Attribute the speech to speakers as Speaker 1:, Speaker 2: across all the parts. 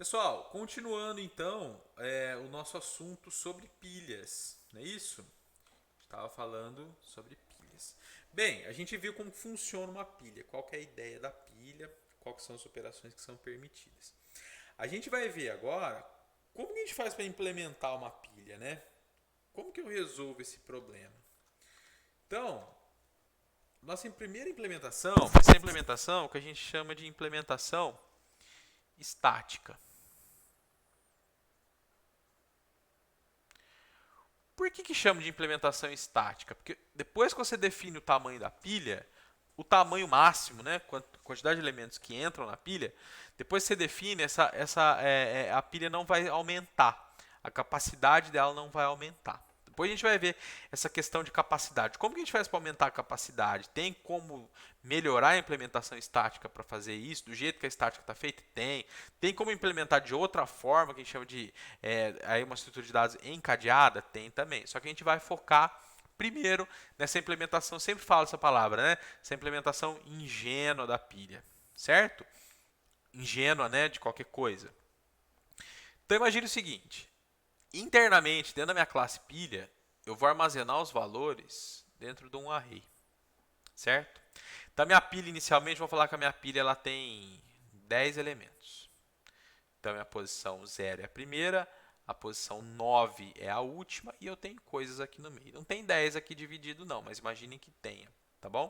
Speaker 1: Pessoal, continuando então o nosso assunto sobre pilhas, não é isso? Estava falando sobre pilhas. Bem, a gente viu como funciona uma pilha, qual que é a ideia da pilha, quais são as operações que são permitidas. A gente vai ver agora como que a gente faz para implementar uma pilha, né? Como que eu resolvo esse problema? Então, nossa primeira implementação vai ser a implementação que a gente chama de implementação estática. Por que chama de implementação estática? Porque depois que você define o tamanho da pilha, o tamanho máximo, né, a quantidade de elementos que entram na pilha, depois que você define, a pilha não vai aumentar. A capacidade dela não vai aumentar. Depois a gente vai ver essa questão de capacidade. Como que a gente faz para aumentar a capacidade? Tem como melhorar a implementação estática para fazer isso? Do jeito que a estática está feita? Tem. Tem como implementar de outra forma, que a gente chama de aí uma estrutura de dados encadeada? Tem também. Só que a gente vai focar primeiro nessa implementação, sempre falo essa palavra, né? Essa implementação ingênua da pilha, certo? Ingênua, né, de qualquer coisa. Então imagine o seguinte, internamente, dentro da minha classe pilha, eu vou armazenar os valores dentro de um array, certo? Então a minha pilha inicialmente, vou falar que a minha pilha ela tem 10 elementos. Então a minha posição 0 é a primeira, a posição 9 é a última e eu tenho coisas aqui no meio. Não tem 10 aqui dividido não, mas imaginem que tenha, tá bom?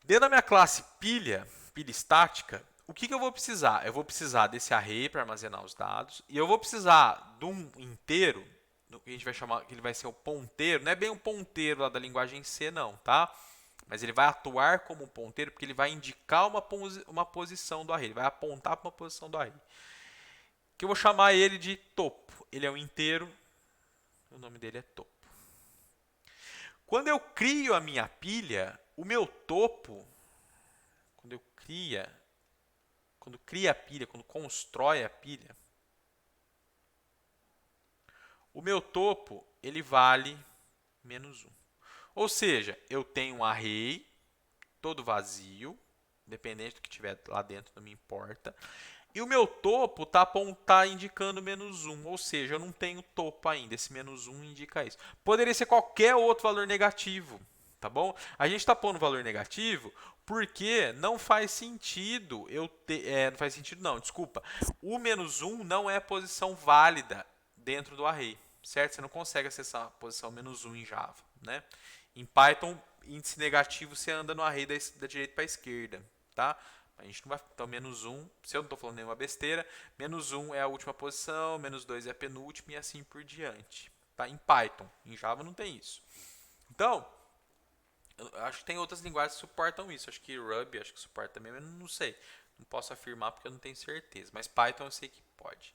Speaker 1: Dentro da minha classe pilha estática, o que eu vou precisar? Eu vou precisar desse array para armazenar os dados e eu vou precisar de um inteiro, que a gente vai chamar, que ele vai ser o ponteiro, não é bem um ponteiro lá da linguagem C não, tá? Mas ele vai atuar como um ponteiro porque ele vai indicar uma posição do array, ele vai apontar para uma posição do array. Que eu vou chamar ele de topo. Ele é um inteiro, o nome dele é topo. Quando eu crio a minha pilha, o meu topo, quando eu quando cria a pilha, quando constrói a pilha, o meu topo ele vale menos 1. Ou seja, eu tenho um array todo vazio, independente do que tiver lá dentro, não me importa. E o meu topo tá indicando menos 1, ou seja, eu não tenho topo ainda. Esse menos 1 indica isso. Poderia ser qualquer outro valor negativo, tá bom? A gente está pondo valor negativo porque não faz sentido eu ter. Não faz sentido, não, desculpa. O menos 1 não é posição válida dentro do array, certo? Você não consegue acessar a posição menos 1 em Java, né? Em Python, índice negativo você anda no array da direita para a esquerda, tá? A gente não vai. Então, menos 1, se eu não estou falando nenhuma besteira, menos 1 é a última posição, menos 2 é a penúltima e assim por diante. Tá? Em Python. Em Java não tem isso. Então, eu acho que tem outras linguagens que suportam isso. Acho que Ruby acho que suporta também, mas não sei. Não posso afirmar porque eu não tenho certeza. Mas Python eu sei que pode.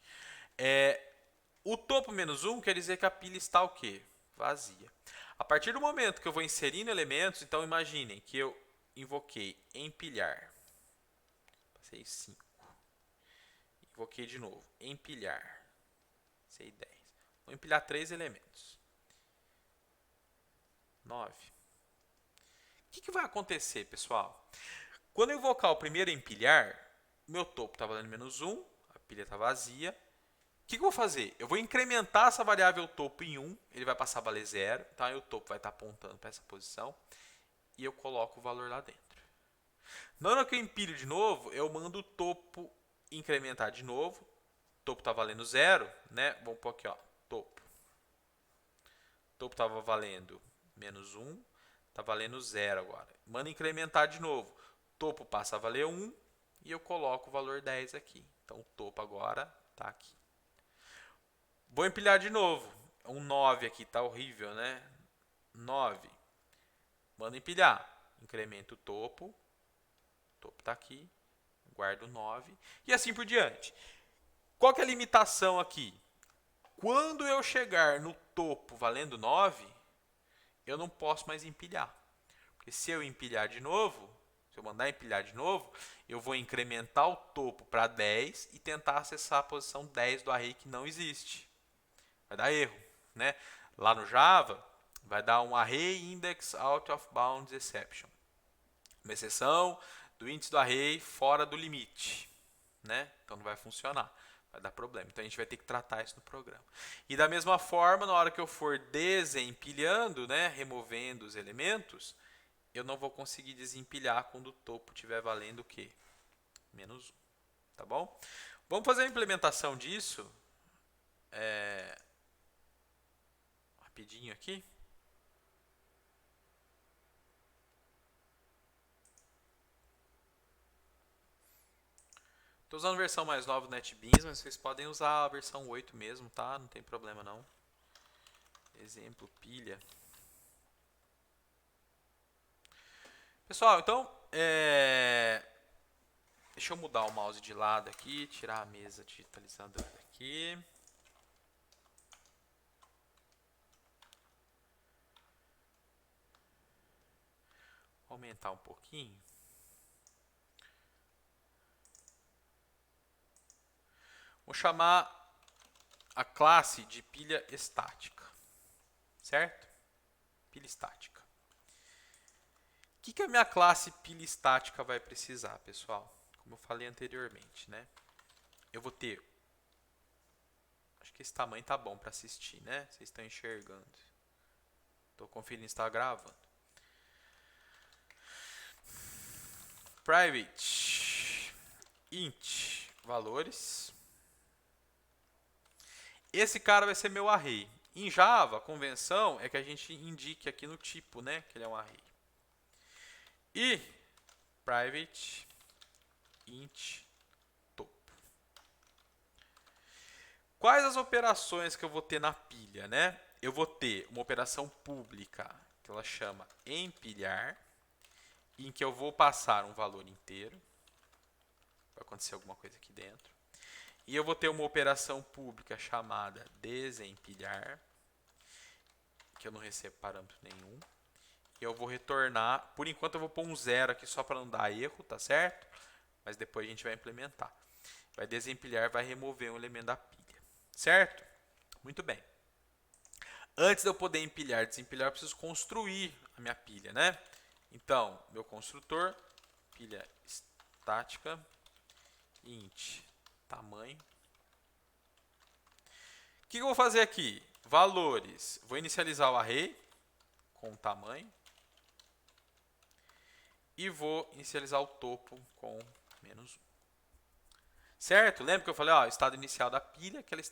Speaker 1: O topo menos 1 quer dizer que a pilha está o quê? Vazia. A partir do momento que eu vou inserindo elementos, então imaginem que eu invoquei empilhar. Passei 5. Invoquei de novo. Empilhar. Passei 10. Vou empilhar 3 elementos. 9. O que vai acontecer, pessoal? Quando eu invocar o primeiro empilhar, meu topo está valendo menos 1, a pilha está vazia. O que eu vou fazer? Eu vou incrementar essa variável topo em 1, ele vai passar a valer 0, tá? E o topo vai estar apontando para essa posição, e eu coloco o valor lá dentro. Na hora que eu empilho de novo, eu mando o topo incrementar de novo. O topo está valendo 0, né? Vamos pôr aqui, ó, topo. O topo estava valendo menos 1, está valendo 0 agora. Manda incrementar de novo. O topo passa a valer 1 e eu coloco o valor 10 aqui. Então o topo agora está aqui. Vou empilhar de novo. Um 9 aqui, está horrível, né? 9. Manda empilhar. Incremento o topo. O topo está aqui. Guardo o 9. E assim por diante. Qual que é a limitação aqui? Quando eu chegar no topo valendo 9, eu não posso mais empilhar. Porque se eu empilhar de novo, se eu mandar empilhar de novo, eu vou incrementar o topo para 10 e tentar acessar a posição 10 do array que não existe. Vai dar erro, né? Lá no Java, vai dar um array index out of bounds exception. Uma exceção do índice do array fora do limite, né? Então não vai funcionar, vai dar problema. Então a gente vai ter que tratar isso no programa. E da mesma forma, na hora que eu for desempilhando, né, removendo os elementos, eu não vou conseguir desempilhar quando o topo estiver valendo o quê? -1, tá bom? Vamos fazer a implementação disso rapidinho aqui. Estou usando a versão mais nova do NetBeans, mas vocês podem usar a versão 8 mesmo, tá? Não tem problema não. Exemplo, pilha. Pessoal, então, deixa eu mudar o mouse de lado aqui, tirar a mesa digitalizadora daqui. Aumentar um pouquinho. Vou chamar a classe de pilha estática, certo? Pilha estática. O que a minha classe pilha estática vai precisar, pessoal? Como eu falei anteriormente, né? Eu vou ter... Acho que esse tamanho tá bom para assistir, né? Vocês estão enxergando. Estou conferindo se está gravando. Private int valores. Esse cara vai ser meu array. Em Java, a convenção é que a gente indique aqui no tipo, né, que ele é um array. E private int topo. Quais as operações que eu vou ter na pilha, né? Eu vou ter uma operação pública que ela chama empilhar, em que eu vou passar um valor inteiro. Vai acontecer alguma coisa aqui dentro. E eu vou ter uma operação pública chamada desempilhar, que eu não recebo parâmetro nenhum. E eu vou retornar, por enquanto eu vou pôr um 0 aqui só para não dar erro, tá certo? Mas depois a gente vai implementar. Vai desempilhar, vai remover um elemento da pilha, certo? Muito bem. Antes de eu poder empilhar e desempilhar, eu preciso construir a minha pilha, né? Então, meu construtor, pilha estática, int tamanho. O que eu vou fazer aqui? Valores. Vou inicializar o array com o tamanho. E vou inicializar o topo com -1. Certo? Lembra que eu falei, ó, o estado inicial da pilha é que ela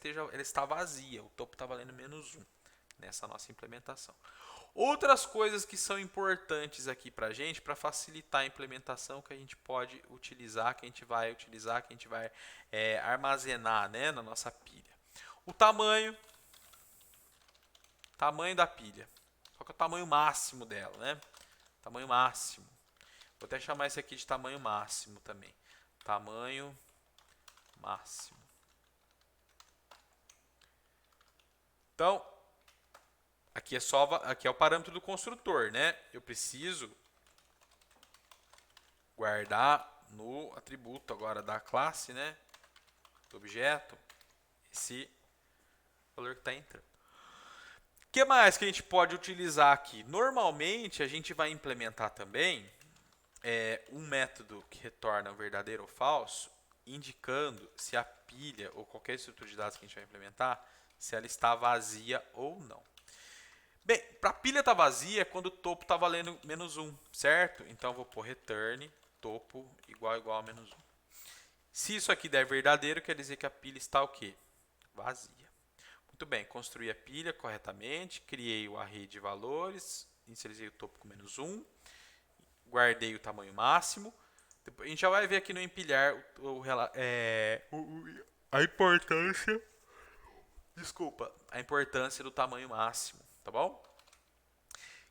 Speaker 1: está vazia. O topo está valendo -1 nessa nossa implementação. Outras coisas que são importantes aqui para a gente, para facilitar a implementação, que a gente pode utilizar, que a gente vai utilizar, que a gente vai armazenar, né, na nossa pilha. O tamanho da pilha. Qual que é o tamanho máximo dela, né? Tamanho máximo. Vou até chamar esse aqui de tamanho máximo também. Tamanho máximo. Então, aqui é o parâmetro do construtor, né? Eu preciso guardar no atributo agora da classe, né? Do objeto, esse valor que está entrando. O que mais que a gente pode utilizar aqui? Normalmente a gente vai implementar também um método que retorna verdadeiro ou falso, indicando se a pilha ou qualquer estrutura de dados que a gente vai implementar, se ela está vazia ou não. Bem, para a pilha estar vazia é quando o topo está valendo -1, certo? Então eu vou pôr return topo igual a -1. Se isso aqui der verdadeiro, quer dizer que a pilha está o quê? Vazia. Muito bem, construí a pilha corretamente, criei o array de valores, inicializei o topo com -1, guardei o tamanho máximo. Depois, a gente já vai ver aqui no empilhar a importância. Desculpa, a importância do tamanho máximo, tá bom?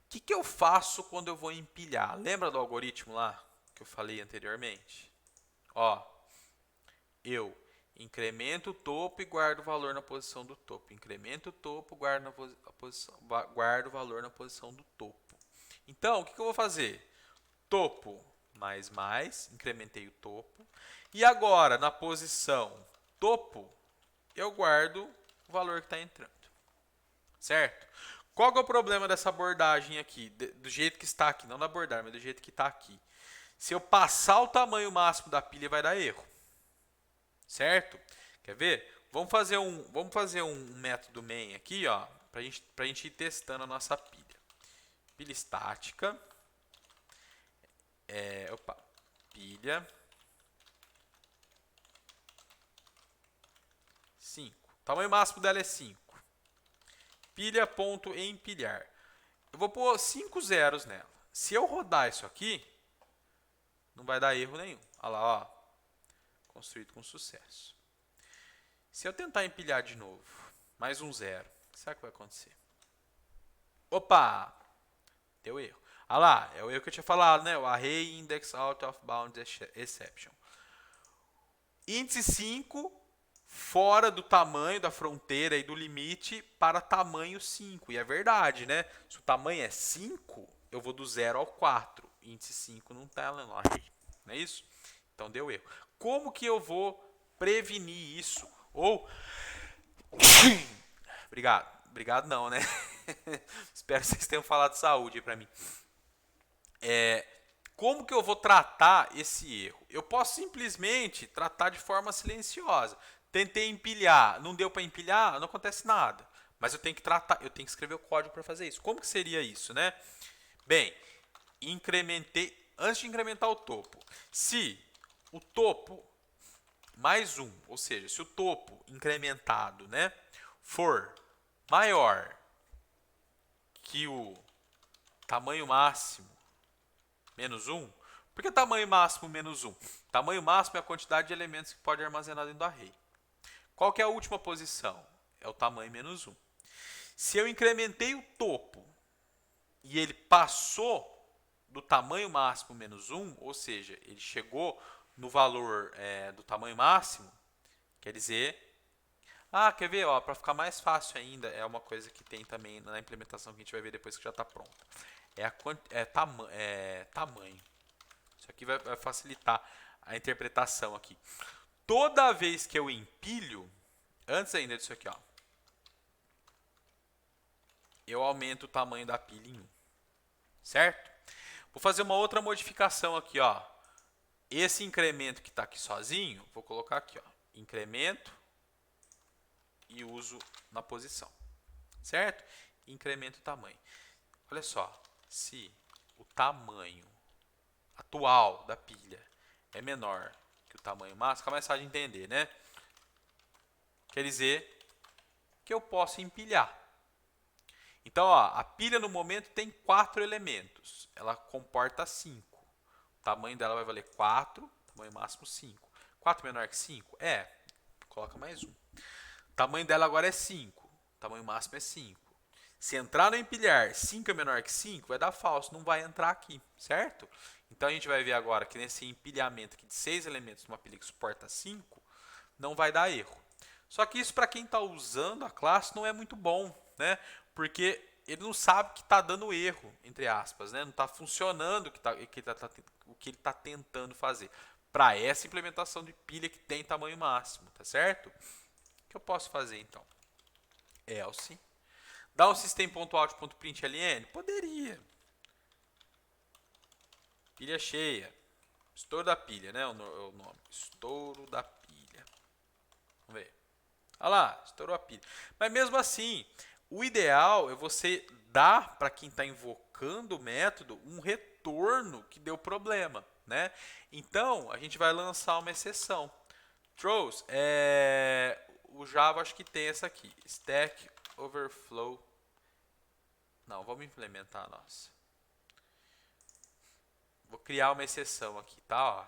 Speaker 1: O que eu faço quando eu vou empilhar? Lembra do algoritmo lá que eu falei anteriormente? Ó, eu incremento o topo e guardo o valor na posição do topo. Incremento o topo, guardo o valor na posição do topo. Então, o que eu vou fazer? Topo mais, incrementei o topo. E agora, na posição topo, eu guardo o valor que está entrando. Certo? Qual que é o problema dessa abordagem aqui? Do jeito que está aqui, não da abordagem, mas do jeito que está aqui. Se eu passar o tamanho máximo da pilha, vai dar erro. certo? Quer ver? Vamos fazer um método main aqui, ó, pra gente ir testando a nossa pilha. Pilha estática, pilha 5. O tamanho máximo dela é 5. Pilha.empilhar. Eu vou pôr 5 zeros nela. Se eu rodar isso aqui, não vai dar erro nenhum. Olha lá, ó. Construído com sucesso. Se eu tentar empilhar de novo, mais um zero, o que será que vai acontecer? Opa! Deu erro. Olha lá, é o erro que eu tinha falado, né? O array index out of bounds exception. Índice 5 fora do tamanho da fronteira e do limite para tamanho 5. E é verdade, né? Se o tamanho é 5, eu vou do 0 ao 4. Índice 5 não está no array. Não é isso? Então deu erro. Como que eu vou prevenir isso? Ou... Obrigado. Obrigado não, né? Espero que vocês tenham falado saúde aí pra mim. Como que eu vou tratar esse erro? Eu posso simplesmente tratar de forma silenciosa. Tentei empilhar, não deu para empilhar, não acontece nada. Mas eu tenho que tratar, eu tenho que escrever o código para fazer isso. Como que seria isso, né? Bem, antes de incrementar o topo, se o topo mais 1, ou seja, se o topo incrementado, né, for maior que o tamanho máximo menos 1, por que tamanho máximo menos 1? Tamanho máximo é a quantidade de elementos que pode armazenar dentro do array. Qual que é a última posição? É o tamanho menos 1. Se eu incrementei o topo e ele passou do tamanho máximo menos 1, ou seja, ele chegou no valor do tamanho máximo, quer dizer... quer ver? Para ficar mais fácil ainda, é uma coisa que tem também na implementação que a gente vai ver depois que já está pronta. Tamanho. Isso aqui vai facilitar a interpretação aqui. Toda vez que eu empilho, antes ainda disso aqui, ó, eu aumento o tamanho da pilha em 1. Certo? Vou fazer uma outra modificação aqui, ó. Esse incremento que está aqui sozinho, vou colocar aqui, ó, incremento e uso na posição. Certo? Incremento o tamanho. Olha só, se o tamanho atual da pilha é menor que o tamanho máximo, fica mais fácil de entender, né? Quer dizer que eu posso empilhar. Então, ó, a pilha no momento tem 4 elementos. Ela comporta 5. O tamanho dela vai valer 4, tamanho máximo 5. 4 menor que 5? Coloca mais 1. O tamanho dela agora é 5. O tamanho máximo é 5. Se entrar no empilhar 5 é menor que 5, vai dar falso, não vai entrar aqui, certo? Então a gente vai ver agora que nesse empilhamento aqui de 6 elementos numa pilha que suporta 5, não vai dar erro. Só que isso para quem está usando a classe não é muito bom, né? Porque ele não sabe que está dando erro, entre aspas, né? Não está funcionando o que ele está tentando fazer. Para essa implementação de pilha que tem tamanho máximo, tá certo? O que eu posso fazer então? Else. Dá um system.out.println? Poderia. Pilha cheia. Estouro da pilha, né? O nome. Estouro da pilha. Vamos ver. Olha lá, estourou a pilha. Mas mesmo assim, o ideal é você dar para quem está invocando o método um retorno que deu problema, né? Então, a gente vai lançar uma exceção. Throws, o Java acho que tem essa aqui. Stack Overflow. Não, vamos implementar a nossa. Vou criar uma exceção aqui, tá? Ó,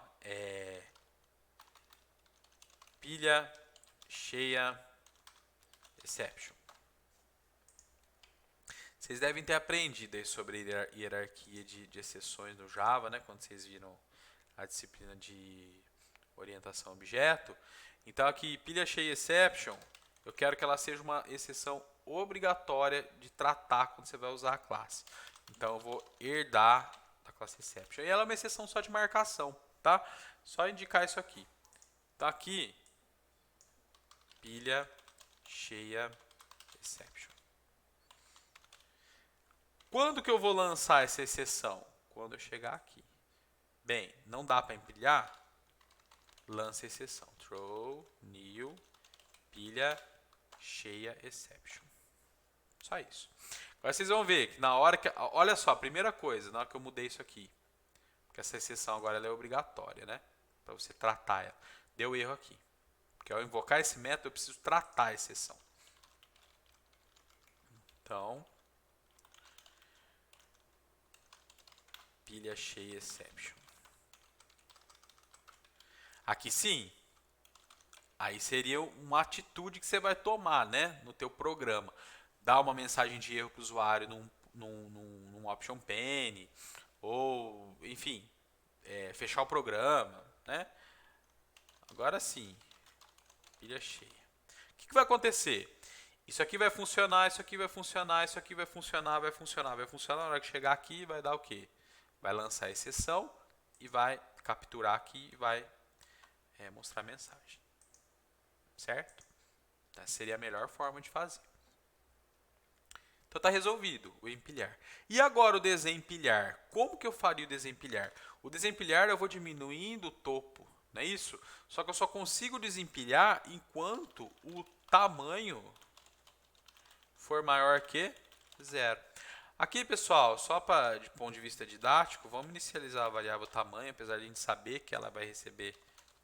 Speaker 1: pilha cheia exception. Vocês devem ter aprendido aí sobre hierarquia de exceções no Java, né? Quando vocês viram a disciplina de orientação a objeto. Então aqui, pilha cheia exception, eu quero que ela seja uma exceção obrigatória de tratar quando você vai usar a classe. Então eu vou herdar da classe exception. E ela é uma exceção só de marcação, tá? Só indicar isso aqui. Tá aqui, pilha cheia exception. Quando que eu vou lançar essa exceção? Quando eu chegar aqui. Bem, não dá para empilhar? Lança a exceção. throw, new, pilha cheia, exception. Só isso. Agora vocês vão ver que na hora que... Olha só, a primeira coisa, na hora que eu mudei isso aqui, porque essa exceção agora ela é obrigatória, né? Para você tratar ela. Deu erro aqui. Porque ao invocar esse método eu preciso tratar a exceção. Então, pilha cheia, exception. Aqui sim, aí seria uma atitude que você vai tomar, né, no teu programa. Dar uma mensagem de erro para o usuário num option pane, ou, enfim, fechar o programa, né? Agora sim, pilha cheia. O que vai acontecer? Isso aqui vai funcionar, isso aqui vai funcionar, isso aqui vai funcionar, vai funcionar, vai funcionar. Na hora que chegar aqui, vai dar o quê? Vai lançar a exceção e vai capturar aqui e vai mostrar a mensagem. Certo? Essa seria a melhor forma de fazer. Então está resolvido o empilhar. E agora o desempilhar. Como que eu faria o desempilhar? O desempilhar eu vou diminuindo o topo, não é isso? Só que eu só consigo desempilhar enquanto o tamanho for maior que 0. Aqui, pessoal, só de ponto de vista didático, vamos inicializar a variável tamanho, apesar de a gente saber que ela vai receber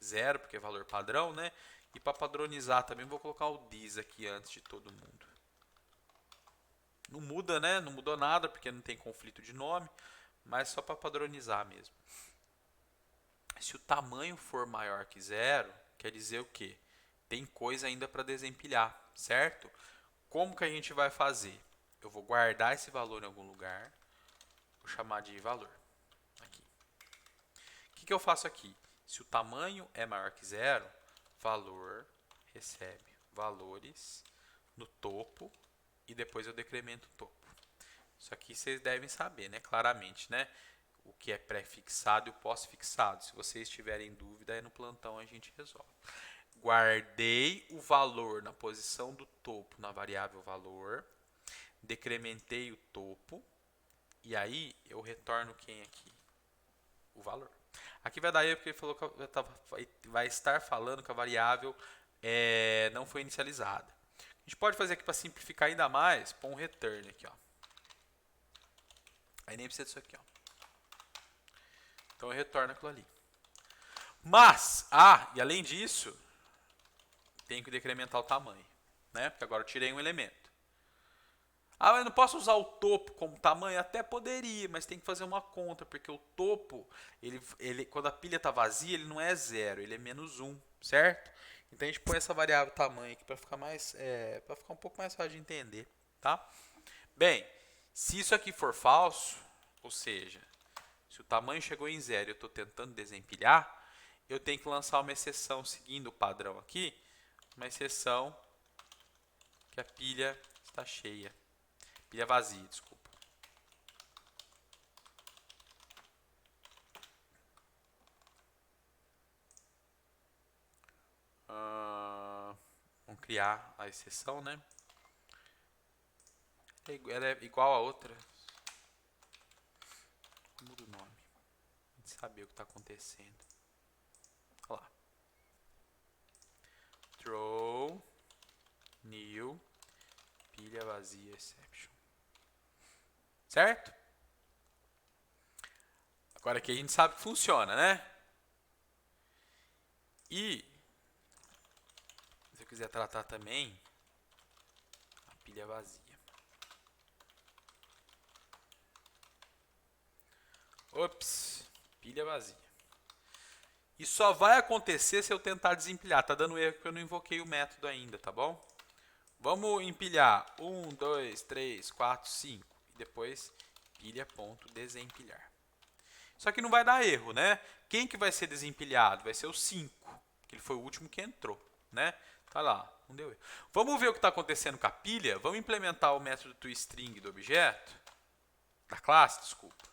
Speaker 1: 0, porque é valor padrão, né? E para padronizar também, vou colocar o this aqui antes de todo mundo. Não muda, né? Não mudou nada, porque não tem conflito de nome, mas só para padronizar mesmo. Se o tamanho for maior que 0, quer dizer o quê? Tem coisa ainda para desempilhar, certo? Como que a gente vai fazer? Eu vou guardar esse valor em algum lugar, vou chamar de valor. Aqui. O que eu faço aqui? Se o tamanho é maior que 0, valor recebe valores no topo e depois eu decremento o topo. Isso aqui vocês devem saber, né? Claramente, né? O que é pré-fixado e o pós-fixado. Se vocês tiverem dúvida, aí no plantão a gente resolve. Guardei o valor na posição do topo na variável valor, decrementei o topo e aí eu retorno quem aqui? O valor. Aqui vai dar erro porque ele falou que vai estar falando que a variável não foi inicializada. A gente pode fazer aqui para simplificar ainda mais, pôr um return aqui, ó. Aí nem precisa disso aqui, ó. Então eu retorno aquilo ali. Mas, e além disso, tenho que decrementar o tamanho, né? Porque agora eu tirei um elemento. Mas eu não posso usar o topo como tamanho? Até poderia, mas tem que fazer uma conta, porque o topo, quando a pilha está vazia, ele não é 0, ele é -1, certo? Então a gente põe essa variável tamanho aqui para ficar para ficar um pouco mais fácil de entender, tá? Bem, se isso aqui for falso, ou seja, se o tamanho chegou em 0 e eu estou tentando desempilhar, eu tenho que lançar uma exceção seguindo o padrão aqui, uma exceção que a pilha está cheia. Pilha vazia, desculpa. Vamos criar a exceção, né? Ela é igual a outra. Muda o nome. A gente saber o que está acontecendo. Olha lá. Throw, new, pilha vazia, exception. Certo? Agora aqui a gente sabe que funciona, né? E se eu quiser tratar também a pilha vazia. Ops, pilha vazia. Isso só vai acontecer se eu tentar desempilhar. Tá dando erro porque eu não invoquei o método ainda, tá bom? Vamos empilhar 1, 2, 3, 4, 5 e depois pilha.desempilhar. Só que não vai dar erro, né? Quem que vai ser desempilhado? Vai ser o 5, que ele foi o último que entrou, né? Tá lá, não deu erro. Vamos ver o que está acontecendo com a pilha? Vamos implementar o método toString do objeto, da classe, desculpa,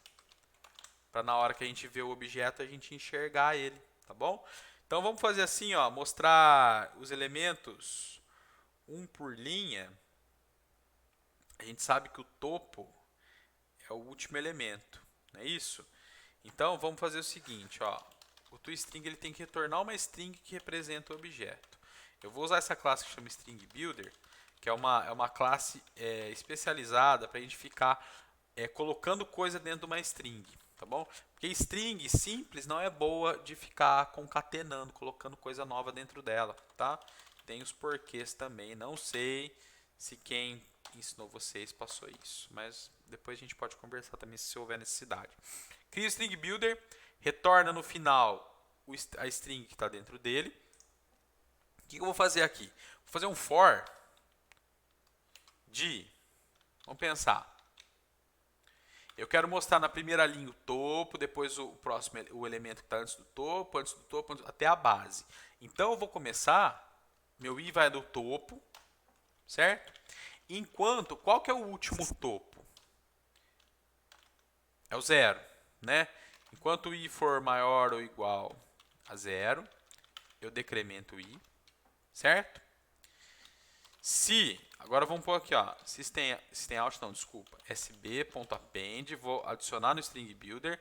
Speaker 1: para na hora que a gente vê o objeto a gente enxergar ele, tá bom? Então vamos fazer assim, ó, mostrar os elementos um por linha. A gente sabe que o topo é o último elemento, não é isso? Então vamos fazer o seguinte, ó, o toString ele tem que retornar uma string que representa o objeto. Eu vou usar essa classe que chama String Builder, que é uma classe especializada para a gente ficar colocando coisa dentro de uma string, tá bom? Porque string simples não é boa de ficar concatenando, colocando coisa nova dentro dela, tá? Tem os porquês também, não sei se quem ensinou vocês passou isso, mas depois a gente pode conversar também se houver necessidade. Cria o String Builder, retorna no final a string que está dentro dele. O que eu vou fazer aqui? Vou fazer um for de, vamos pensar, eu quero mostrar na primeira linha o topo, depois o próximo o elemento que está antes do topo, até a base. Então eu vou começar, meu i vai do topo, certo? Enquanto, qual que é o último topo? É o 0, né? Enquanto o i for maior ou igual a 0, eu decremento o i, certo? Se, agora vamos pôr aqui, ó, systemout não, desculpa, sb.append, vou adicionar no string builder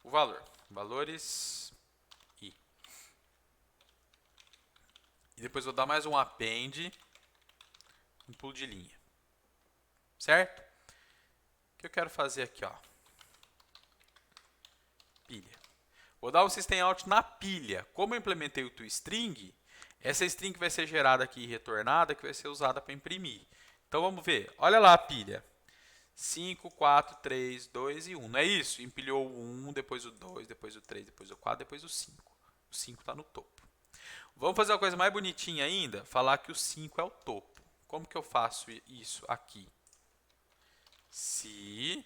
Speaker 1: o valor, valores i. E depois vou dar mais um append, um pulo de linha, certo? O que eu quero fazer aqui, ó, pilha. Vou dar o systemout na pilha. Como eu implementei o toString, essa string vai ser gerada aqui e retornada, que vai ser usada para imprimir. Então vamos ver. Olha lá a pilha. 5, 4, 3, 2 e 1. Não é isso? Empilhou o 1, depois o 2, depois o 3, depois o 4, depois o 5. O 5 está no topo. Vamos fazer uma coisa mais bonitinha ainda? Falar que o 5 é o topo. Como que eu faço isso aqui? Se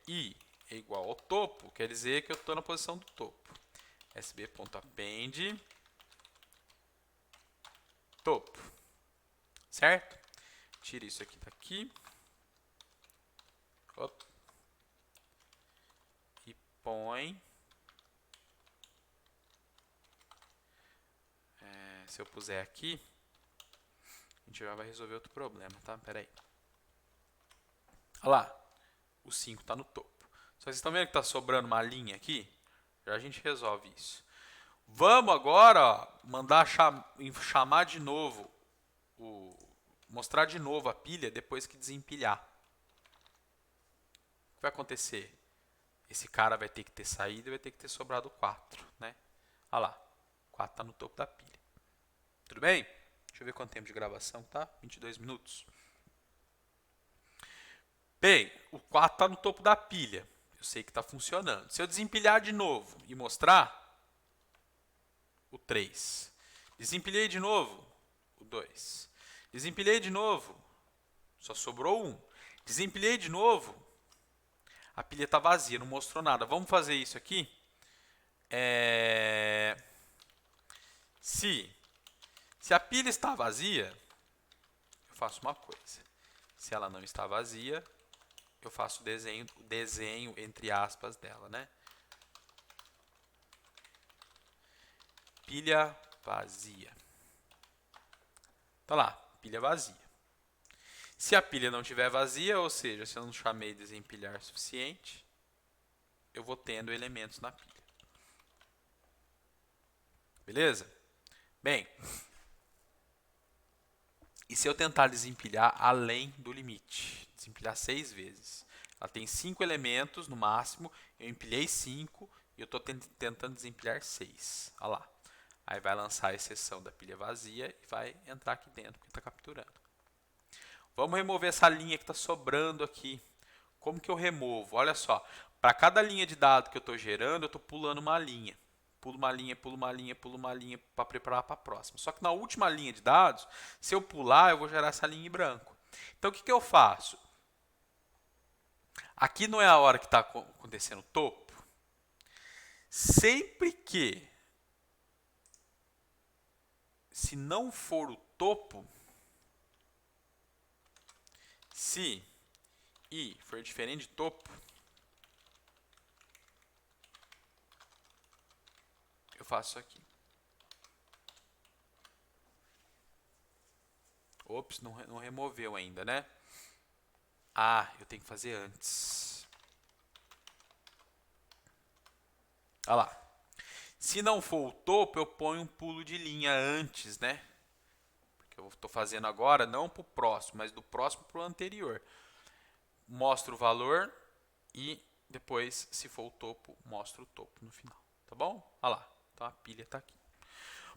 Speaker 1: i é igual ao topo, quer dizer que eu estou na posição do topo. sb.append topo. Certo? Tira isso aqui daqui. Opa. E põe. Se eu puser aqui, a gente já vai resolver outro problema, tá? Pera aí. Olha lá. O 5 está no topo. Só vocês estão vendo que está sobrando uma linha aqui? Já a gente resolve isso. Vamos agora, ó, mandar chamar de novo, mostrar de novo a pilha depois que desempilhar. O que vai acontecer? Esse cara vai ter que ter saído e vai ter que ter sobrado 4, né? Olha lá, 4 está no topo da pilha. Tudo bem? Deixa eu ver quanto tempo de gravação tá. 22 minutos. Bem, o 4 está no topo da pilha. Eu sei que está funcionando. Se eu desempilhar de novo e mostrar, o 3. Desempilhei de novo, o 2. Desempilhei de novo, só sobrou 1. Desempilhei de novo, a pilha está vazia, não mostrou nada. Vamos fazer isso aqui? Se a pilha está vazia, eu faço uma coisa. Se ela não está vazia, eu faço o desenho entre aspas dela, né? Pilha vazia. Tá lá, pilha vazia. Se a pilha não estiver vazia, ou seja, se eu não chamei desempilhar suficiente, eu vou tendo elementos na pilha. Beleza? Bem, e se eu tentar desempilhar além do limite? Desempilhar 6 vezes. Ela tem 5 elementos no máximo, eu empilhei 5 e eu estou tentando desempilhar 6. Olha lá. Aí vai lançar a exceção da pilha vazia e vai entrar aqui dentro que está capturando. Vamos remover essa linha que está sobrando aqui. Como que eu removo? Olha só, para cada linha de dado que eu estou gerando, eu estou pulando uma linha. Pulo uma linha, pulo uma linha, pulo uma linha para preparar para a próxima. Só que na última linha de dados, se eu pular, eu vou gerar essa linha em branco. Então o que eu faço? Aqui não é a hora que está acontecendo o topo. Sempre que, se não for o topo, se i for diferente de topo, eu faço isso aqui. Ops, não removeu ainda, né? Ah, eu tenho que fazer antes. Olha lá. Se não for o topo, eu ponho um pulo de linha antes, né? Porque eu estou fazendo agora, não para o próximo, mas do próximo para o anterior. Mostro o valor e depois, se for o topo, mostro o topo no final. Tá bom? Olha lá. Então a pilha está aqui.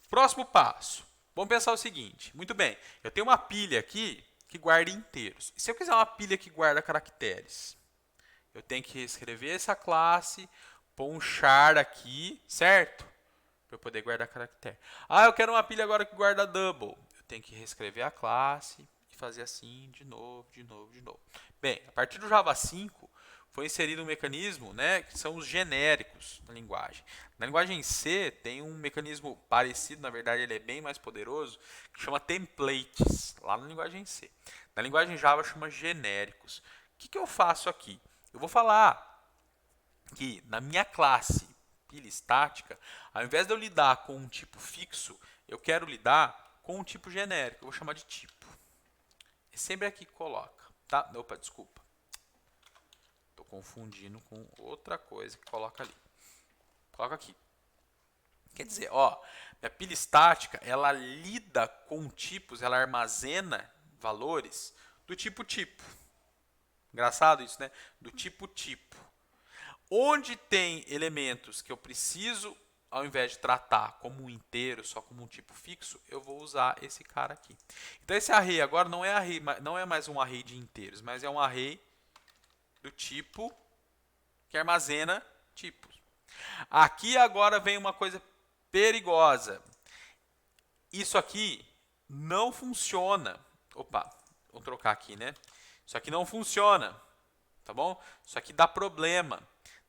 Speaker 1: Próximo passo. Vamos pensar o seguinte. Muito bem. Eu tenho uma pilha aqui que guarda inteiros. E se eu quiser uma pilha que guarda caracteres? Eu tenho que escrever essa classe, pôr um char aqui, certo? Para eu poder guardar caractere. Ah, eu quero uma pilha agora que guarda double. Eu tenho que reescrever a classe e fazer assim de novo, de novo, de novo. Bem, a partir do Java 5 foi inserido um mecanismo, né, que são os genéricos na linguagem. Na linguagem C tem um mecanismo parecido, na verdade ele é bem mais poderoso, que chama templates, lá na linguagem C. Na linguagem Java chama genéricos. O que eu faço aqui? Eu vou falar que na minha classe pilha estática, ao invés de eu lidar com um tipo fixo, eu quero lidar com um tipo genérico. Eu vou chamar de tipo. É sempre aqui que coloca, tá? Opa, desculpa. Estou confundindo com outra coisa que coloca ali. Coloca aqui. Quer dizer, ó, minha pilha estática, ela lida com tipos, ela armazena valores do tipo tipo. Engraçado isso, né? Do tipo tipo. Onde tem elementos que eu preciso, ao invés de tratar como um inteiro, só como um tipo fixo, eu vou usar esse cara aqui. Então esse array agora não é mais um array de inteiros, mas é um array do tipo que armazena tipos. Aqui agora vem uma coisa perigosa. Isso aqui não funciona. Opa, vou trocar aqui, né? Isso aqui não funciona, tá bom? Isso aqui dá problema.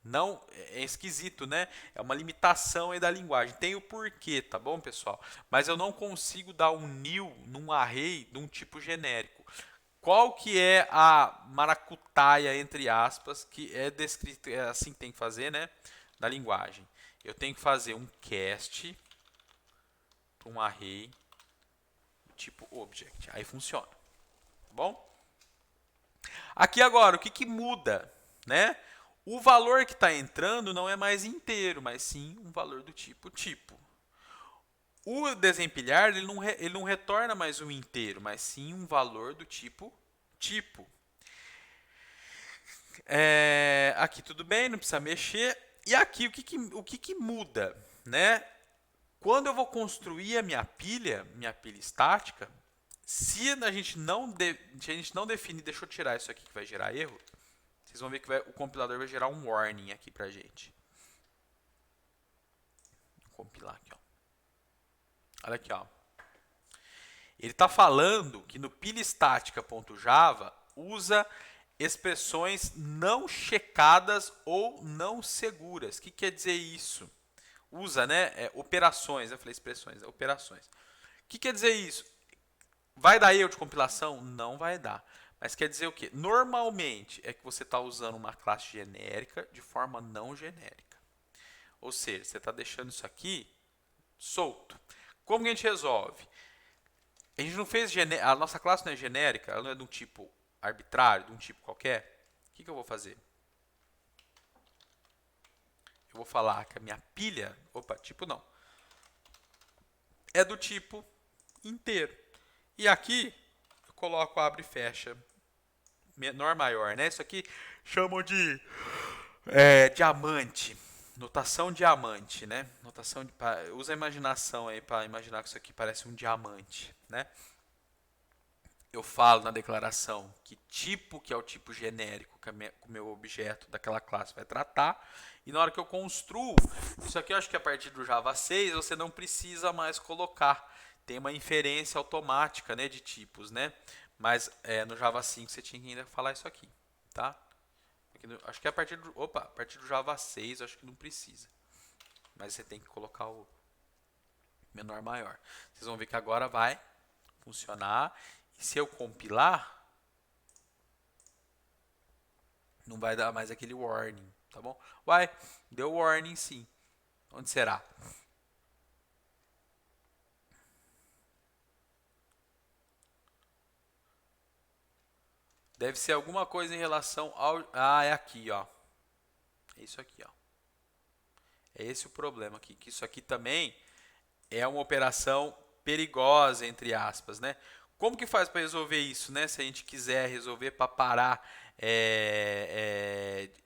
Speaker 1: Não, é esquisito, né? É uma limitação aí da linguagem. Tem o porquê, tá bom, pessoal? Mas eu não consigo dar um new num array de um tipo genérico. Qual que é a maracutaia, entre aspas, que é descrito, é assim que tem que fazer, né? Da linguagem. Eu tenho que fazer um cast para um array tipo object. Aí funciona, tá bom? Aqui agora, o que, que muda, né? O valor que está entrando não é mais inteiro, mas sim um valor do tipo tipo. O desempilhar ele não retorna mais um inteiro, mas sim um valor do tipo tipo. Aqui tudo bem, não precisa mexer. E aqui o que, que muda, né? Quando eu vou construir a minha pilha estática, se a gente não definir, deixa eu tirar isso aqui que vai gerar erro, vocês vão ver que o compilador vai gerar um warning aqui pra gente. Vou compilar aqui, ó. Olha aqui, ó. Ele está falando que no pilhaestática.java usa expressões não checadas ou não seguras. O que quer dizer isso? Usa, né? Operações. Eu falei expressões, operações. O que quer dizer isso? Vai dar erro de compilação? Não vai dar. Mas quer dizer o quê? Normalmente é que você está usando uma classe genérica de forma não genérica. Ou seja, você está deixando isso aqui solto. Como que a gente resolve? A gente não fez a nossa classe não é genérica, ela não é de um tipo arbitrário, de um tipo qualquer. O que eu vou fazer? Eu vou falar que a minha pilha, tipo não, é do tipo inteiro. E aqui eu coloco abre e fecha, menor maior, né? Isso aqui chamam de diamante. Notação diamante, né? Usa a imaginação aí para imaginar que isso aqui parece um diamante, né? Eu falo na declaração que tipo, que é o tipo genérico que o meu objeto daquela classe vai tratar. E na hora que eu construo, isso aqui eu acho que a partir do Java 6 você não precisa mais colocar. Tem uma inferência automática, né, de tipos, né? Mas no Java 5 você tinha que ainda falar isso aqui, tá? Acho que a partir do Java 6 acho que não precisa. Mas você tem que colocar o menor maior. Vocês vão ver que agora vai funcionar. E se eu compilar, não vai dar mais aquele warning, tá bom? Vai, deu warning sim. Onde será? Deve ser alguma coisa em relação ao... Ah, é aqui, ó. É isso aqui, ó. É esse o problema aqui, que isso aqui também é uma operação perigosa, entre aspas, né? Como que faz para resolver isso, né? Se a gente quiser resolver para parar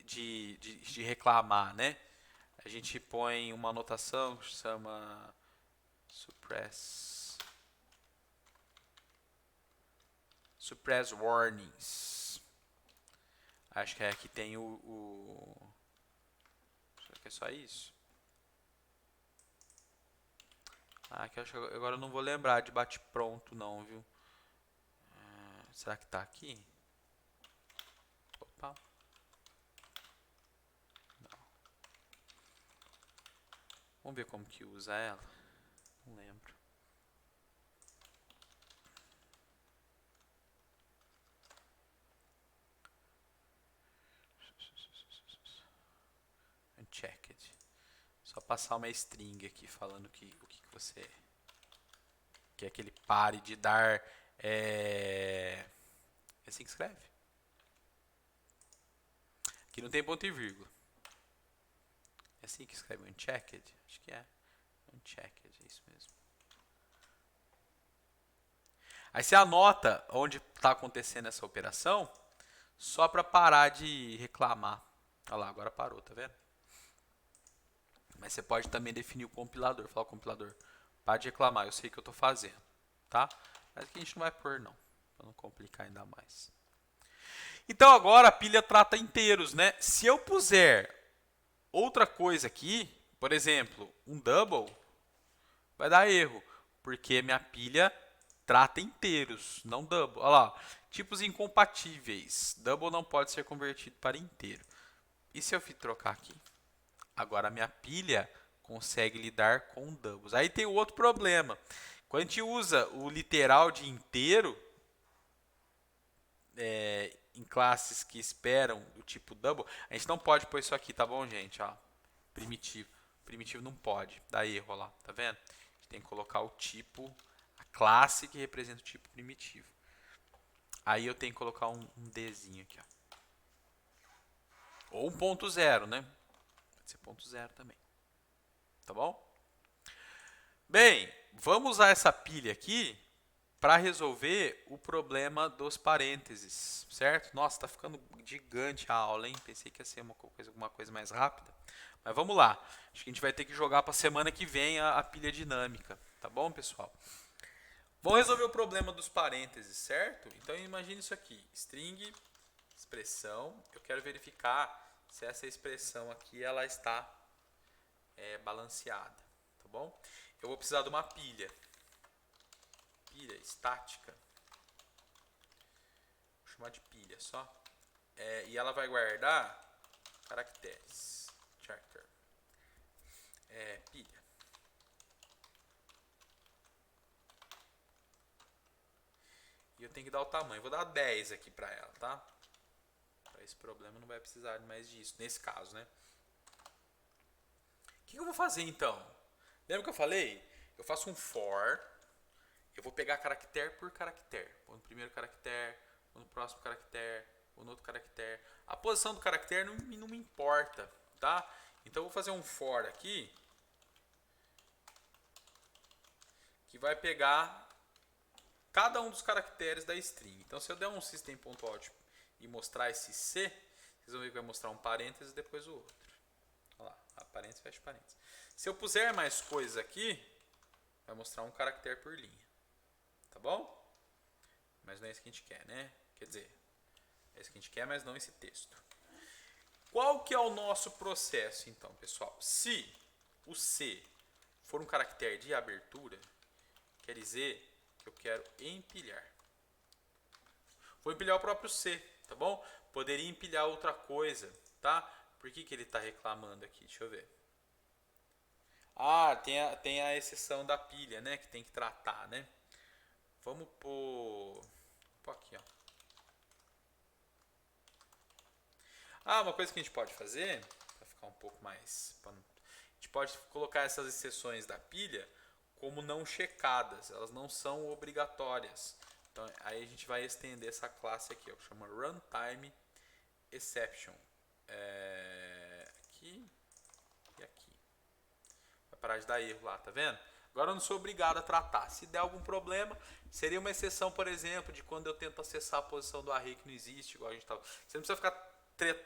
Speaker 1: de reclamar, né? A gente põe uma anotação que chama suppress warnings. Acho que aqui tem será que é só isso? Que eu acho que agora eu não vou lembrar de bate-pronto não, viu? Será que tá aqui? Opa. Não. Vamos ver como que usa ela. Não lembro. Unchecked. Só passar uma string aqui falando o que você quer que ele pare de dar. É assim que escreve? Aqui não tem ponto e vírgula. É assim que escreve unchecked? Acho que é. Unchecked, é isso mesmo. Aí você anota onde está acontecendo essa operação, só para parar de reclamar. Olha lá, agora parou, tá vendo? Mas você pode também definir o compilador. Falar ao compilador, para de reclamar, eu sei o que eu estou fazendo, tá? Mas aqui a gente não vai pôr não, para não complicar ainda mais. Então agora a pilha trata inteiros, né? Se eu puser outra coisa aqui, por exemplo, um double, vai dar erro, porque minha pilha trata inteiros, não double. Olha lá, tipos incompatíveis. Double não pode ser convertido para inteiro. E se eu trocar aqui? Agora a minha pilha consegue lidar com doubles. Aí tem o outro problema. Quando a gente usa o literal de inteiro, em classes que esperam do tipo double, a gente não pode pôr isso aqui, tá bom, gente? Ó, primitivo. Primitivo não pode, dá erro lá, tá vendo? A gente tem que colocar o tipo, a classe que representa o tipo primitivo. Aí eu tenho que colocar um Dzinho aqui, ó. Ou um ponto zero, né? Pode ser ponto zero também. Tá bom? Bem, vamos usar essa pilha aqui para resolver o problema dos parênteses, certo? Nossa, está ficando gigante a aula, hein? Pensei que ia ser alguma coisa mais rápida. Mas vamos lá. Acho que a gente vai ter que jogar para a semana que vem a pilha dinâmica. Tá bom, pessoal? Vamos resolver o problema dos parênteses, certo? Então imagine isso aqui. String, expressão. Eu quero verificar se essa expressão aqui ela está balanceada. Tá bom? Eu vou precisar de uma pilha. Pilha estática. Vou chamar de pilha só. E ela vai guardar caracteres. Character. Pilha. E eu tenho que dar o tamanho. Vou dar 10 aqui para ela, tá? Para esse problema não vai precisar mais disso. Nesse caso, né? O que eu vou fazer então? Lembra que eu falei? Eu faço um for. Eu vou pegar caractere por caractere. Vou no primeiro caractere, vou no próximo caractere, vou no outro caractere. A posição do caractere não me importa, tá? Então eu vou fazer um for aqui que vai pegar cada um dos caracteres da string. Então se eu der um system.out e mostrar esse C, vocês vão ver que vai mostrar um parênteses e depois o outro. Olha lá, parênteses, fecha parênteses. Se eu puser mais coisas aqui, vai mostrar um caractere por linha. Tá bom? Mas não é isso que a gente quer, né? Quer dizer, é isso que a gente quer, mas não esse texto. Qual que é o nosso processo, então, pessoal? Se o C for um caractere de abertura, quer dizer que eu quero empilhar. Vou empilhar o próprio C, tá bom? Poderia empilhar outra coisa, tá? Por que ele está reclamando aqui? Deixa eu ver. Tem a exceção da pilha, né? Que tem que tratar, né? Vamos pôr aqui, ó. Uma coisa que a gente pode fazer, para ficar um pouco mais... A gente pode colocar essas exceções da pilha como não checadas. Elas não são obrigatórias. Então, aí a gente vai estender essa classe aqui, ó, que chama runtime exception. Aqui e aqui. parar de dar erro lá, tá vendo? Agora eu não sou obrigado a tratar. Se der algum problema, seria uma exceção, por exemplo, de quando eu tento acessar a posição do array que não existe, igual a gente estava. Você não precisa ficar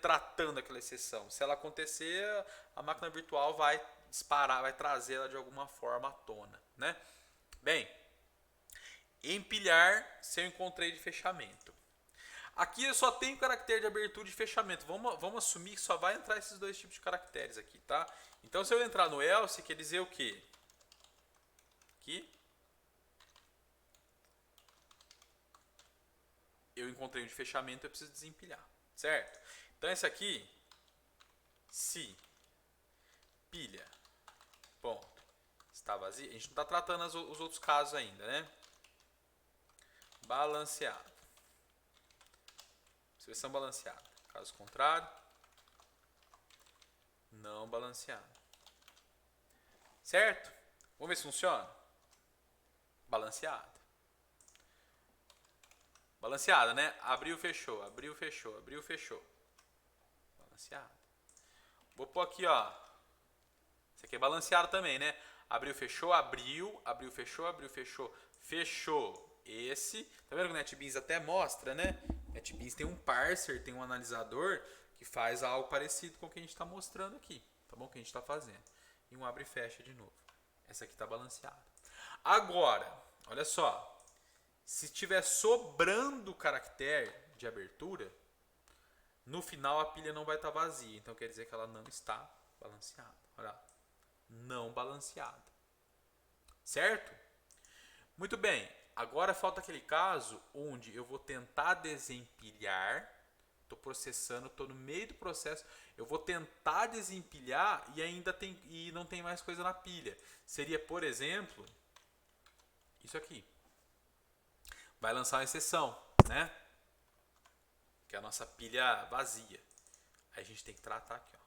Speaker 1: tratando aquela exceção. Se ela acontecer, a máquina virtual vai disparar, vai trazer ela de alguma forma à tona, né? Bem, empilhar se eu encontrei de fechamento. Aqui eu só tenho caractere de abertura e de fechamento. Vamos assumir que só vai entrar esses dois tipos de caracteres aqui, tá? Então se eu entrar no else, quer dizer o quê? Aqui. Eu encontrei um de fechamento, eu preciso desempilhar, certo? Então esse aqui, se pilha, ponto, está vazio. A gente não está tratando os outros casos ainda, né? Balanceado. Expressão balanceada. Caso contrário, não balanceado. Certo? Vamos ver se funciona. Balanceado. Balanceada, né? Abriu, fechou, abriu, fechou, abriu, fechou. Balanceado. Vou pôr aqui, ó. Isso aqui é balanceado também, né? Abriu, fechou, abriu, abriu, fechou, abriu, fechou, fechou. Esse, tá vendo que o NetBeans até mostra, né? NetBeans tem um parser, tem um analisador que faz algo parecido com o que a gente está mostrando aqui, tá bom? Que a gente está fazendo. E um abre e fecha de novo. Essa aqui está balanceada. Agora, olha só. Se estiver sobrando caractere de abertura, no final a pilha não vai estar vazia. Então quer dizer que ela não está balanceada. Olha lá. Não balanceada. Certo? Muito bem. Agora falta aquele caso onde eu vou tentar desempilhar. Estou processando, estou no meio do processo. Eu vou tentar desempilhar e ainda não tem mais coisa na pilha. Seria, por exemplo, isso aqui. Vai lançar uma exceção, né? Que é a nossa pilha vazia. Aí a gente tem que tratar aqui, ó.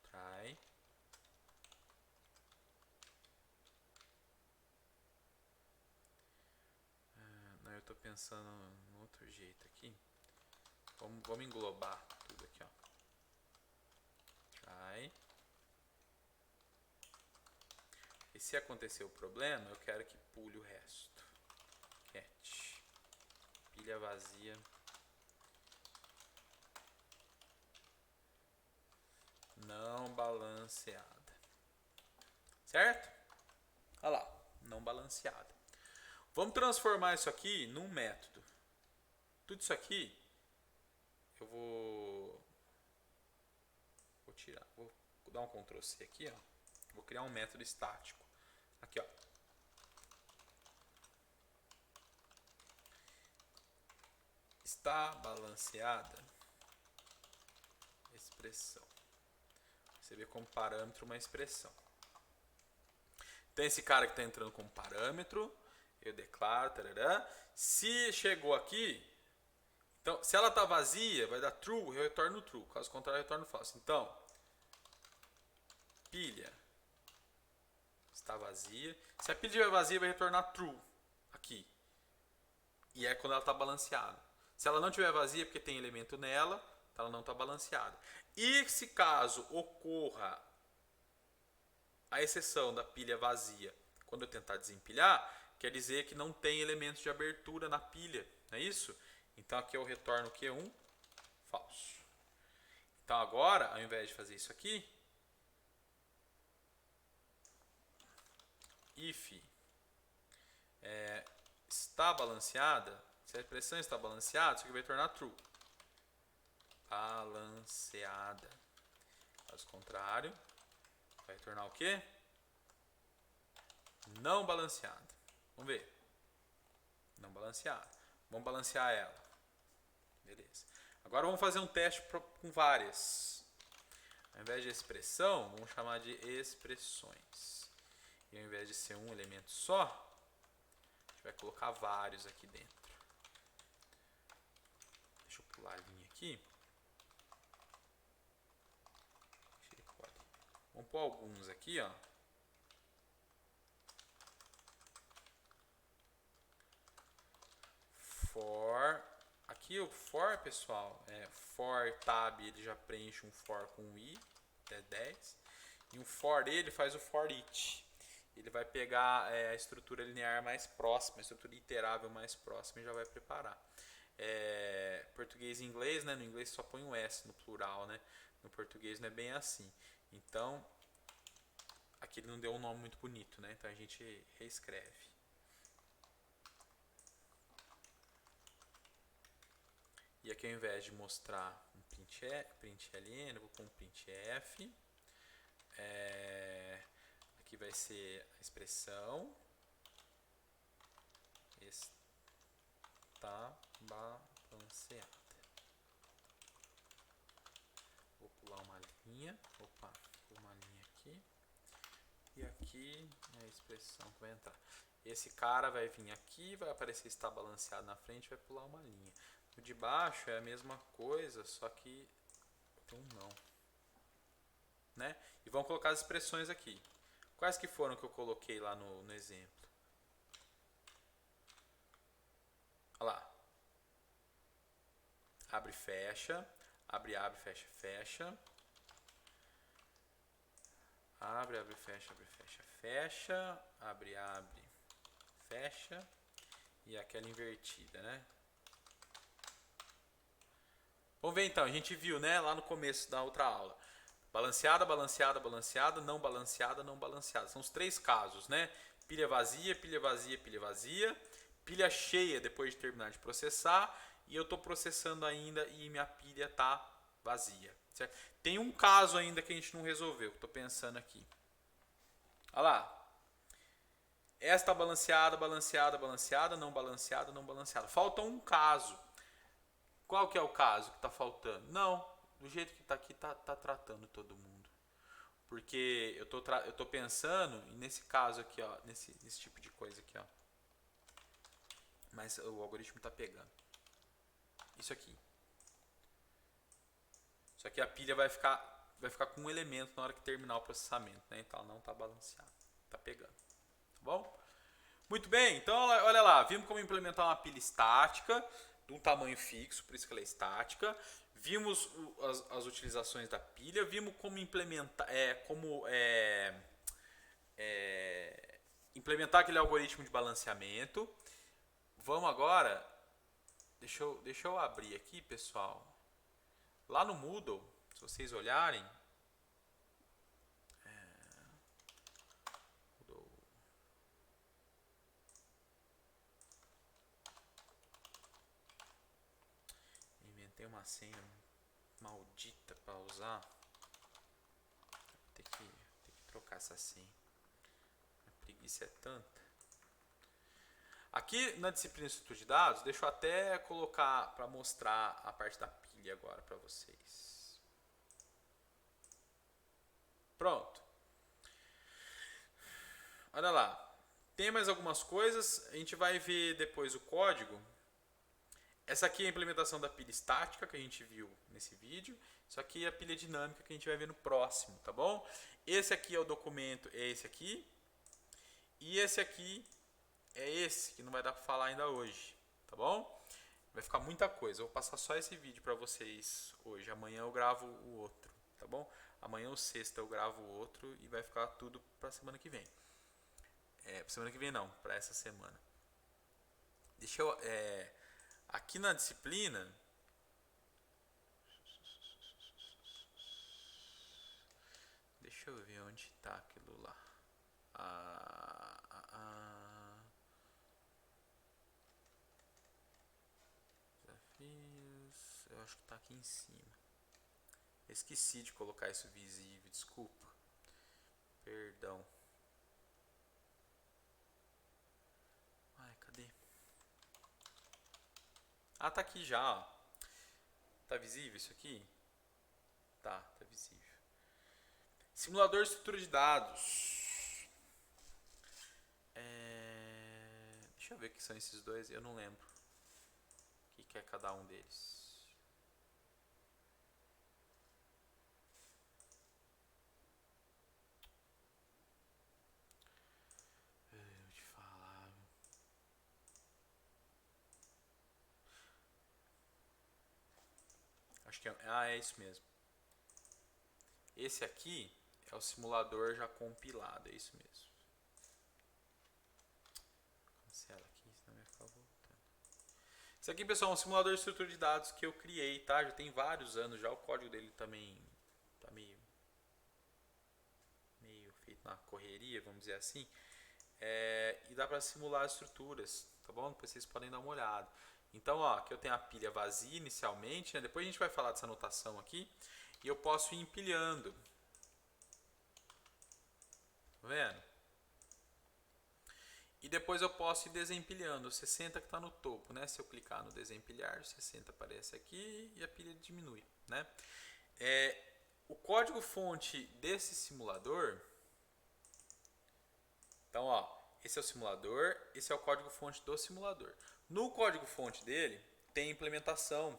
Speaker 1: Try. Não, eu estou pensando em outro jeito aqui. Vamos englobar tudo aqui, ó. Try. E se acontecer o problema, eu quero que pule o resto. Cat. Pilha vazia. Não balanceada. Certo? Olha lá. Não balanceada. Vamos transformar isso aqui num método. Tudo isso aqui eu vou tirar. Vou dar um Ctrl C aqui, ó. Vou criar um método estático. Aqui, ó. Está balanceada expressão. Você vê como parâmetro uma expressão. Tem esse cara que está entrando como parâmetro. Eu declaro, tarará. Se chegou aqui, então, se ela está vazia, vai dar true, eu retorno true. Caso contrário, eu retorno false. Então, pilha está vazia. Se a pilha estiver vazia, vai retornar true aqui. E é quando ela está balanceada. Se ela não estiver vazia, porque tem elemento nela, ela não está balanceada. E se caso ocorra a exceção da pilha vazia, quando eu tentar desempilhar, quer dizer que não tem elementos de abertura na pilha, não é isso? Então aqui eu retorno o Q1, falso. Então agora, ao invés de fazer isso aqui, if está balanceada, se a expressão está balanceada, isso aqui vai tornar true. Balanceada. Caso contrário, vai tornar o quê? Não balanceada. Vamos ver. Não balanceada. Vamos balancear ela. Beleza. Agora vamos fazer um teste com várias. Ao invés de expressão, vamos chamar de expressões. E ao invés de ser um elemento só, a gente vai colocar vários aqui dentro. Deixa eu pular a linha aqui. Vamos pôr alguns aqui, ó. For. Aqui o for, pessoal, for tab, ele já preenche um for com i, até 10. E um for ele faz o for each. Ele vai pegar a estrutura linear mais próxima, a estrutura iterável mais próxima e já vai preparar. Português e inglês, né? No inglês só põe um S no plural, né? No português não é bem assim. Então, aqui ele não deu um nome muito bonito, né? Então a gente reescreve. E aqui ao invés de mostrar um print ln, eu vou pôr um printf. Aqui vai ser a expressão está balanceada. Vou pular uma linha. Opa, vou uma linha aqui. E aqui é a expressão que vai entrar. Esse cara vai vir aqui, vai aparecer está balanceado na frente, vai pular uma linha. O de baixo é a mesma coisa, só que tem um não. Né? E vamos colocar as expressões aqui. Quais que foram que eu coloquei lá no exemplo? Olha lá. Abre, fecha. Abre, fecha, fecha. Abre, fecha, fecha, fecha. Abre, fecha. E aquela invertida, né? Vamos ver então. A gente viu, né? Lá no começo da outra aula. Balanceada, balanceada, balanceada, não balanceada, não balanceada. São os três casos, né? Pilha vazia, pilha vazia, pilha vazia. Pilha cheia depois de terminar de processar. E eu estou processando ainda e minha pilha está vazia. Certo? Tem um caso ainda que a gente não resolveu, que estou pensando aqui. Olha lá. Esta balanceada, balanceada, balanceada, não balanceada, não balanceada. Falta um caso. Qual que é o caso que está faltando? Não, do jeito que está aqui, tá tratando todo mundo. Porque eu tô pensando, e nesse caso aqui, ó, nesse tipo de coisa aqui, ó. Mas o algoritmo está pegando. Isso aqui. Isso aqui a pilha vai ficar com um elemento na hora que terminar o processamento, né? Então ela não está balanceada. Está pegando. Tá bom? Muito bem, então olha lá, vimos como implementar uma pilha estática de um tamanho fixo, por isso que ela é estática. Vimos as utilizações da pilha, vimos como implementar, implementar aquele algoritmo de balanceamento. Vamos agora, deixa eu abrir aqui, pessoal. Lá no Moodle, se vocês olharem, inventei uma senha maldita para usar. Vou ter que trocar essa senha. A preguiça é tanta. Aqui na disciplina de estrutura de dados, deixa eu até colocar para mostrar a parte da pilha agora para vocês. Pronto. Olha lá. Tem mais algumas coisas, a gente vai ver depois o código. Essa aqui é a implementação da pilha estática que a gente viu nesse vídeo. Isso aqui é a pilha dinâmica que a gente vai ver no próximo, tá bom? Esse aqui é o documento, é esse aqui. E esse aqui é esse, que não vai dar para falar ainda hoje, tá bom? Vai ficar muita coisa. Eu vou passar só esse vídeo para vocês hoje. Amanhã eu gravo o outro, tá bom? Amanhã ou sexta eu gravo o outro e vai ficar tudo para semana que vem. Para semana que vem não, para essa semana. Deixa eu... aqui na disciplina... Deixa eu ver onde está aquilo lá. Desafios... Eu acho que está aqui em cima. Esqueci de colocar isso visível, desculpa. Perdão. Ai, cadê? Ah, tá aqui já, ó. Tá visível isso aqui? Tá visível. Simulador de estrutura de dados. Deixa eu ver o que são esses dois, eu não lembro. O que é cada um deles? Vou te falar. Acho que é isso mesmo. Esse aqui É o simulador já compilado, é isso mesmo. Cancela aqui, senão vai ficar voltando. Isso aqui, pessoal, é um simulador de estrutura de dados que eu criei, tá? Já tem vários anos já, o código dele também tá meio feito na correria, vamos dizer assim. E dá para simular as estruturas, tá bom? Depois vocês podem dar uma olhada. Então, ó, aqui eu tenho a pilha vazia inicialmente, né? Depois a gente vai falar dessa anotação aqui. E eu posso ir empilhando. Tá vendo? E depois eu posso ir desempilhando. O 60 que está no topo, né? Se eu clicar no desempilhar, o 60 aparece aqui e a pilha diminui, né? O código fonte desse simulador. Então, ó, esse é o simulador, esse é o código fonte do simulador. No código fonte dele tem implementação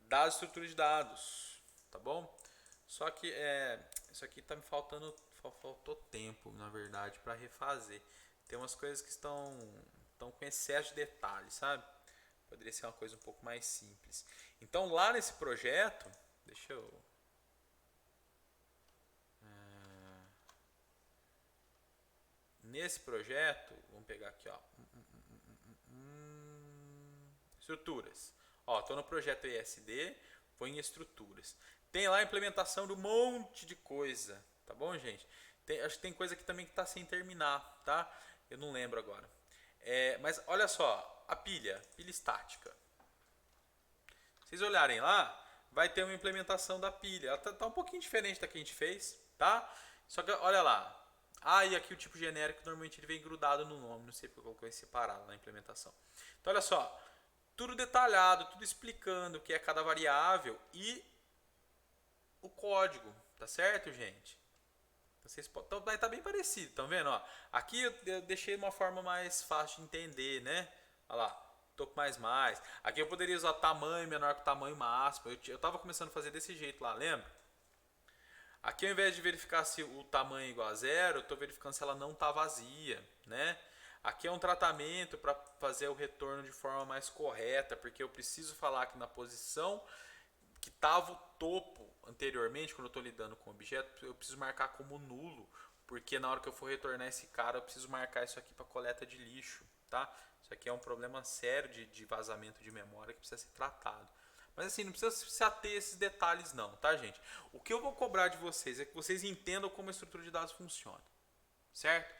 Speaker 1: das estruturas de dados, tá bom? Só que isso aqui tá me faltou tempo, na verdade, para refazer. Tem umas coisas que estão com excesso de detalhes, sabe? Poderia ser uma coisa um pouco mais simples. Então lá nesse projeto, deixa eu nesse projeto, vamos pegar aqui, ó, estruturas. Ó, estou no projeto ESD, vou em estruturas. Tem lá a implementação de um monte de coisa, tá bom, gente? Acho que tem coisa aqui também que está sem terminar, tá? Eu não lembro agora. Mas olha só, a pilha estática. Se vocês olharem lá, vai ter uma implementação da pilha. Ela tá um pouquinho diferente da que a gente fez, tá? Só que olha lá. E aqui o tipo genérico normalmente ele vem grudado no nome, não sei porque eu coloquei separado na implementação. Então olha só, tudo detalhado, tudo explicando o que é cada variável e o código, tá certo, gente? Vocês vai estar bem parecido, estão vendo? Ó, aqui eu deixei de uma forma mais fácil de entender, né? Olha lá, topo mais. Aqui eu poderia usar tamanho menor que o tamanho máximo. Eu estava começando a fazer desse jeito lá, lembra? Aqui ao invés de verificar se o tamanho é igual a zero, eu estou verificando se ela não está vazia, né? Aqui é um tratamento para fazer o retorno de forma mais correta, porque eu preciso falar que na posição que estava o topo anteriormente, quando eu estou lidando com o objeto, eu preciso marcar como nulo, porque na hora que eu for retornar esse cara, eu preciso marcar isso aqui para coleta de lixo, tá? Isso aqui é um problema sério de vazamento de memória que precisa ser tratado. Mas assim, não precisa se ater a esses detalhes não, tá, gente? O que eu vou cobrar de vocês é que vocês entendam como a estrutura de dados funciona, certo?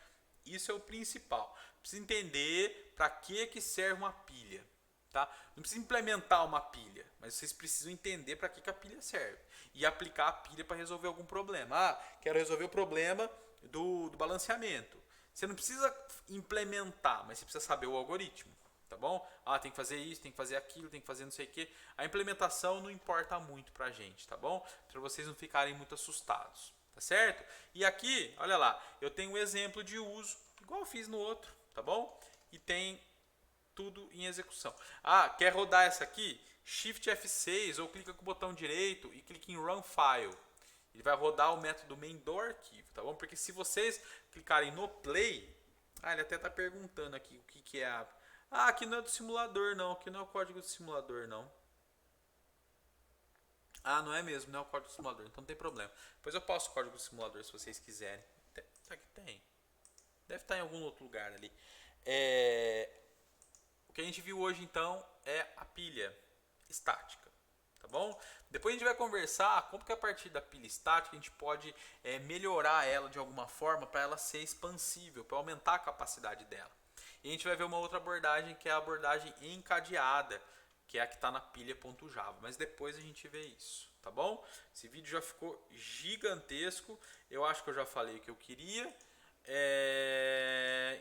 Speaker 1: Isso é o principal. Precisa entender para que serve uma pilha. Tá? Não precisa implementar uma pilha, mas vocês precisam entender para que a pilha serve e aplicar a pilha para resolver algum problema. Quero resolver o problema do balanceamento. Você não precisa implementar, mas você precisa saber o algoritmo, tá bom? Tem que fazer isso, tem que fazer aquilo, tem que fazer não sei o que. A implementação não importa muito para a gente, tá bom? Para vocês não ficarem muito assustados, tá certo? E aqui, olha lá, eu tenho um exemplo de uso, igual eu fiz no outro, tá bom? E tem tudo em execução. Quer rodar essa aqui? Shift F6 ou clica com o botão direito e clica em Run File. Ele vai rodar o método main do arquivo, tá bom? Porque se vocês clicarem no play, ele até está perguntando aqui o que é a... aqui não é do simulador não, aqui não é o código do simulador não. Não é mesmo, não é o código do simulador, então não tem problema. Depois eu posto o código do simulador se vocês quiserem. Aqui tem. Deve estar em algum outro lugar ali. O que a gente viu hoje então é a pilha estática, tá bom? Depois a gente vai conversar como que a partir da pilha estática a gente pode melhorar ela de alguma forma para ela ser expansível, para aumentar a capacidade dela. E a gente vai ver uma outra abordagem que é a abordagem encadeada, que é a que está na pilha.java, mas depois a gente vê isso, tá bom? Esse vídeo já ficou gigantesco, eu acho que eu já falei o que eu queria,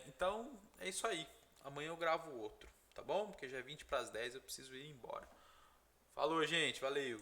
Speaker 1: então é isso aí, amanhã eu gravo outro. Tá bom? Porque já é 20 para as 10, eu preciso ir embora. Falou, gente. Valeu.